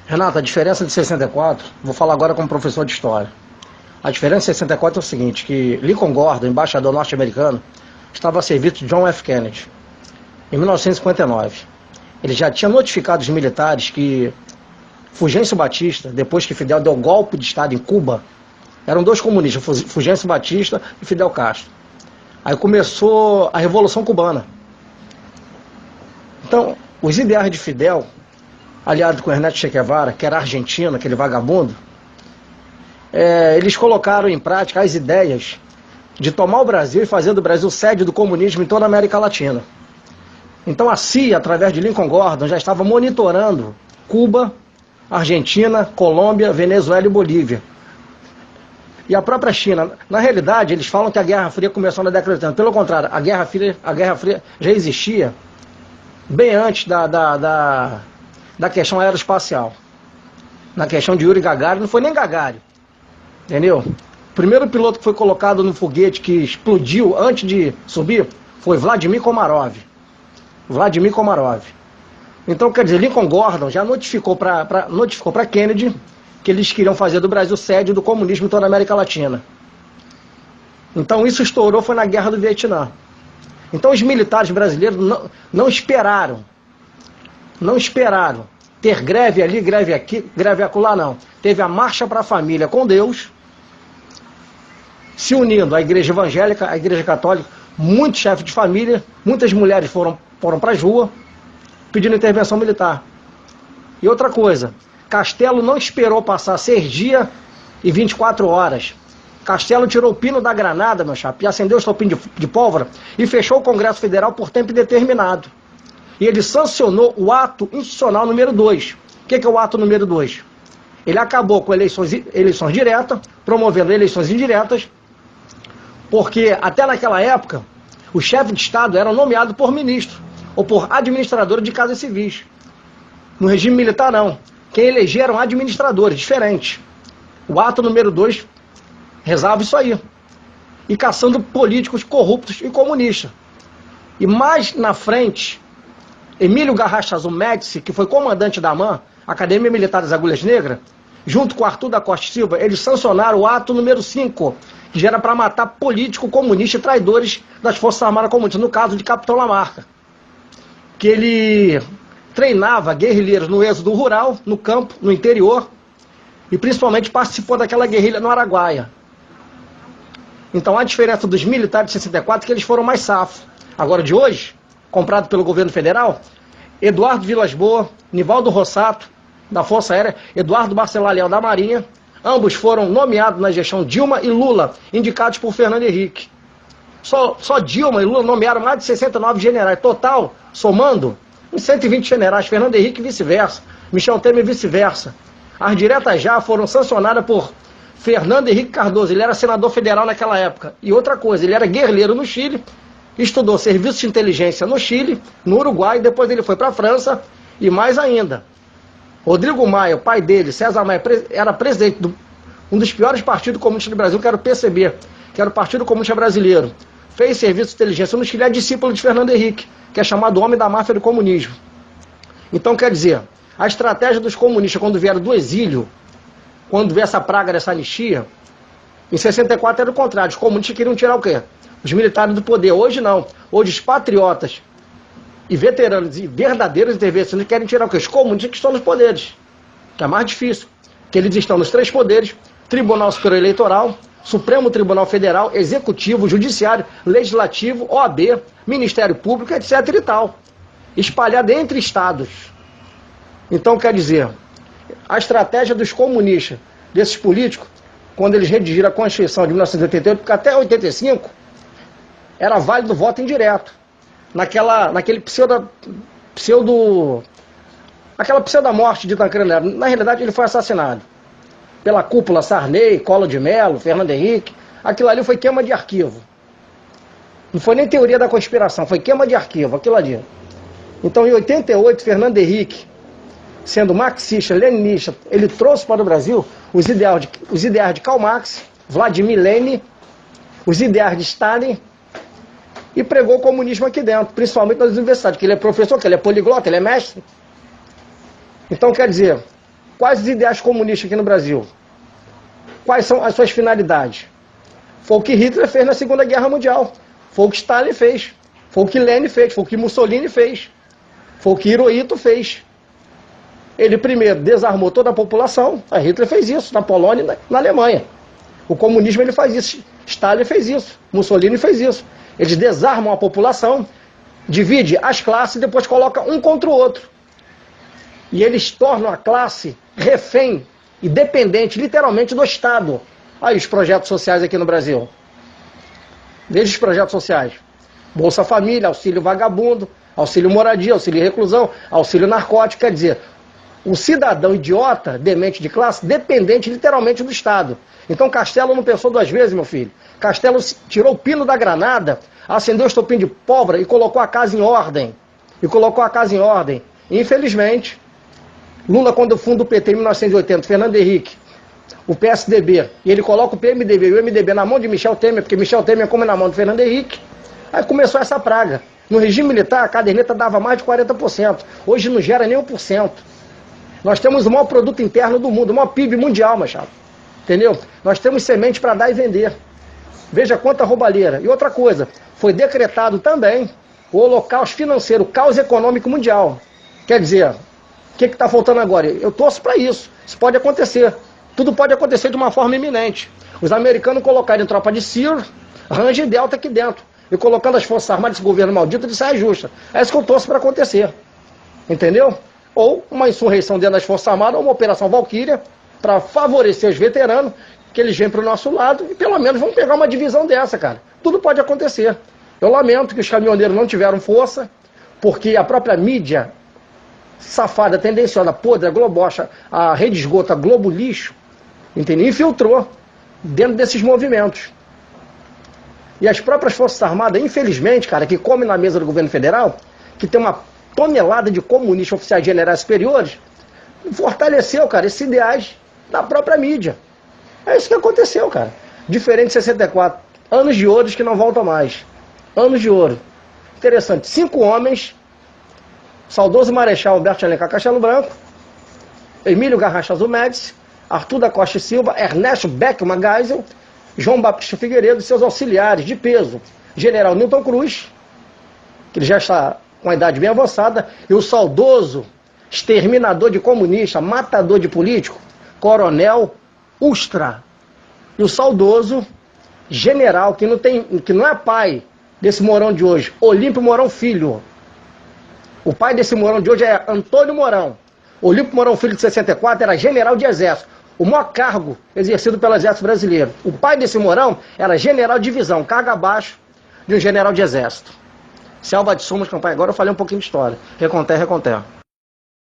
Renata, a diferença de 64, vou falar agora como professor de história. A diferença de 64 é o seguinte, que Lincoln Gordon, embaixador norte-americano, estava a serviço de John F. Kennedy, em 1959. Ele já tinha notificado os militares que Fulgêncio Batista, depois que Fidel deu golpe de Estado em Cuba, eram dois comunistas, Fulgêncio Batista e Fidel Castro. Aí começou a Revolução Cubana. Então, os ideais de Fidel, aliado com Ernesto Che Guevara, que era argentino, aquele vagabundo, eles colocaram em prática as ideias de tomar o Brasil e fazer do Brasil sede do comunismo em toda a América Latina. Então a CIA, através de Lincoln Gordon, já estava monitorando Cuba, Argentina, Colômbia, Venezuela e Bolívia. E a própria China. Na realidade, eles falam que a Guerra Fria começou na década de 80. Pelo contrário, a Guerra Fria já existia bem antes da questão aeroespacial. Na questão de Yuri Gagarin, não foi nem Gagarin, entendeu? O primeiro piloto que foi colocado no foguete que explodiu antes de subir foi Vladimir Komarov. Vladimir Komarov. Então, quer dizer, Lincoln Gordon já notificou para Kennedy que eles queriam fazer do Brasil sede do comunismo em toda a América Latina. Então isso estourou, foi na Guerra do Vietnã. Então os militares brasileiros não esperaram ter greve ali, greve aqui, greve acolá, não. Teve a marcha para a família com Deus, se unindo a igreja evangélica, a igreja católica, muitos chefes de família, muitas mulheres foram para as ruas pedindo intervenção militar. E outra coisa, Castelo não esperou passar 6 dias e 24 horas. Castelo tirou o pino da granada, meu chapa, e acendeu o estopim de pólvora e fechou o Congresso Federal por tempo indeterminado. E ele sancionou o ato institucional número 2. O que é o ato número 2? Ele acabou com eleições diretas, promovendo eleições indiretas, porque até naquela época, os chefes de Estado eram nomeados por ministro ou por administradores de casas civis. No regime militar, não. Quem elegeram administradores, diferentes. O ato número 2 rezava isso aí. E caçando políticos corruptos e comunistas. E mais na frente, Emílio Garrastazu Médici, que foi comandante da AMAN, Academia Militar das Agulhas Negras, junto com Arthur da Costa Silva, eles sancionaram o ato número 5, que já era para matar político comunista e traidores das Forças Armadas Comunistas, no caso de Capitão Lamarca. Que ele treinava guerrilheiros no êxodo rural, no campo, no interior, e principalmente participou daquela guerrilha no Araguaia. Então a diferença dos militares de 64 é que eles foram mais safos. Agora de hoje, comprado pelo governo federal, Eduardo Vilas Boas, Nivaldo Rossato, da Força Aérea, Eduardo Barcelar Leal, da Marinha, ambos foram nomeados na gestão Dilma e Lula, indicados por Fernando Henrique. Só Dilma e Lula nomearam mais de 69 generais, total, somando, uns 120 generais, Fernando Henrique e vice-versa, Michel Temer e vice-versa. As diretas já foram sancionadas por Fernando Henrique Cardoso, ele era senador federal naquela época. E outra coisa, ele era guerrilheiro no Chile, estudou serviço de inteligência no Chile, no Uruguai, depois ele foi para a França, e mais ainda, Rodrigo Maia, o pai dele, César Maia, era presidente de um dos piores partidos comunistas do Brasil, que era o PCB, que era o Partido Comunista Brasileiro. Fez serviço de inteligência no Chile, é discípulo de Fernando Henrique, que é chamado homem da máfia do comunismo. Então, quer dizer, a estratégia dos comunistas, quando vieram do exílio, quando veio essa praga dessa anistia, em 64 era o contrário, os comunistas queriam tirar o quê? Os militares do poder. Hoje não. Hoje os patriotas e veteranos e verdadeiros intervencionistas querem tirar o quê? Os comunistas que estão nos poderes, que é mais difícil, que eles estão nos 3 poderes, Tribunal Superior Eleitoral, Supremo Tribunal Federal, Executivo, Judiciário, Legislativo, OAB, Ministério Público, etc. e tal. Espalhado entre estados. Então, quer dizer, a estratégia dos comunistas, desses políticos, quando eles redigiram a Constituição de 1988, porque até 85 era válido o voto indireto. Naquele aquela pseudo-morte de Tancredo Neves. Na realidade, ele foi assassinado pela cúpula Sarney, Collor de Mello, Fernando Henrique. Aquilo ali foi queima de arquivo. Não foi nem teoria da conspiração, foi queima de arquivo, aquilo ali. Então, em 88, Fernando Henrique, sendo marxista, leninista, ele trouxe para o Brasil os ideais de Karl Marx, Vladimir Lenin, os ideais de Stalin, e pregou o comunismo aqui dentro, principalmente nas universidades, que ele é professor, que ele é poliglota, ele é mestre. Então, quer dizer, Quais os ideais comunistas aqui no Brasil? Quais são as suas finalidades? Foi o que Hitler fez na Segunda Guerra Mundial. Foi o que Stalin fez. Foi o que Lenin fez. Foi o que Mussolini fez. Foi o que Hirohito fez. Ele primeiro desarmou toda a população. A Hitler fez isso na Polônia e na Alemanha. O comunismo ele faz isso. Stalin fez isso. Mussolini fez isso. Eles desarmam a população, divide as classes e depois coloca um contra o outro. E eles tornam a classe refém e dependente, literalmente, do Estado. Aí os projetos sociais aqui no Brasil. Veja os projetos sociais. Bolsa Família, auxílio vagabundo, auxílio moradia, auxílio reclusão, auxílio narcótico. Quer dizer, o cidadão idiota, demente de classe, dependente literalmente do Estado. Então Castelo não pensou duas vezes, meu filho. Castelo tirou o pino da granada, acendeu o estopim de pólvora e colocou a casa em ordem. Infelizmente, Lula, quando funda o PT em 1980, Fernando Henrique, o PSDB, e ele coloca o PMDB e o MDB na mão de Michel Temer, porque Michel Temer come na mão de Fernando Henrique, aí começou essa praga. No regime militar, a caderneta dava mais de 40%. Hoje não gera nem 1%. Nós temos o maior produto interno do mundo, o maior PIB mundial, Machado. Entendeu? Nós temos semente para dar e vender. Veja quanta roubalheira. E outra coisa, foi decretado também o holocausto financeiro, o caos econômico mundial. Quer dizer, o que está faltando agora? Eu torço para isso. Isso pode acontecer. Tudo pode acontecer de uma forma iminente. Os americanos colocarem tropa de Ciro, Range e Delta aqui dentro. E colocando as forças armadas desse governo maldito de saia justa. É isso que eu torço para acontecer. Entendeu? Ou uma insurreição dentro das Forças Armadas, ou uma operação Valquíria, para favorecer os veteranos, que eles vêm para o nosso lado, e pelo menos vão pegar uma divisão dessa, cara. Tudo pode acontecer. Eu lamento que os caminhoneiros não tiveram força, porque a própria mídia safada, tendenciosa, podre, a Globocha, a Rede Esgoto, a Globo Lixo, entendeu? Infiltrou dentro desses movimentos. E as próprias Forças Armadas, infelizmente, cara, que comem na mesa do governo federal, que tem uma tonelada de comunistas oficiais generais superiores, fortaleceu, cara, esses ideais da própria mídia. É isso que aconteceu, cara. Diferente de 64. Anos de ouro que não voltam mais. Anos de ouro. Interessante. 5 homens, saudoso Marechal Alberto de Alencar Castelo Branco, Emílio Garracha Azul Médici, Arthur da Costa e Silva, Ernesto Beckman Geisel, João Baptista Figueiredo e seus auxiliares de peso, General Newton Cruz, que ele já está com a idade bem avançada, e o saudoso exterminador de comunista, matador de político, Coronel Ustra. E o saudoso general, que não é pai desse Mourão de hoje, Olímpio Mourão Filho. O pai desse Mourão de hoje é Antônio Mourão. Olímpio Mourão Filho, de 64, era general de exército. O maior cargo exercido pelo exército brasileiro. O pai desse Mourão era general de divisão, cargo abaixo de um general de exército. Selva de Somas, campanha. Agora eu falei um pouquinho de história. Reconter.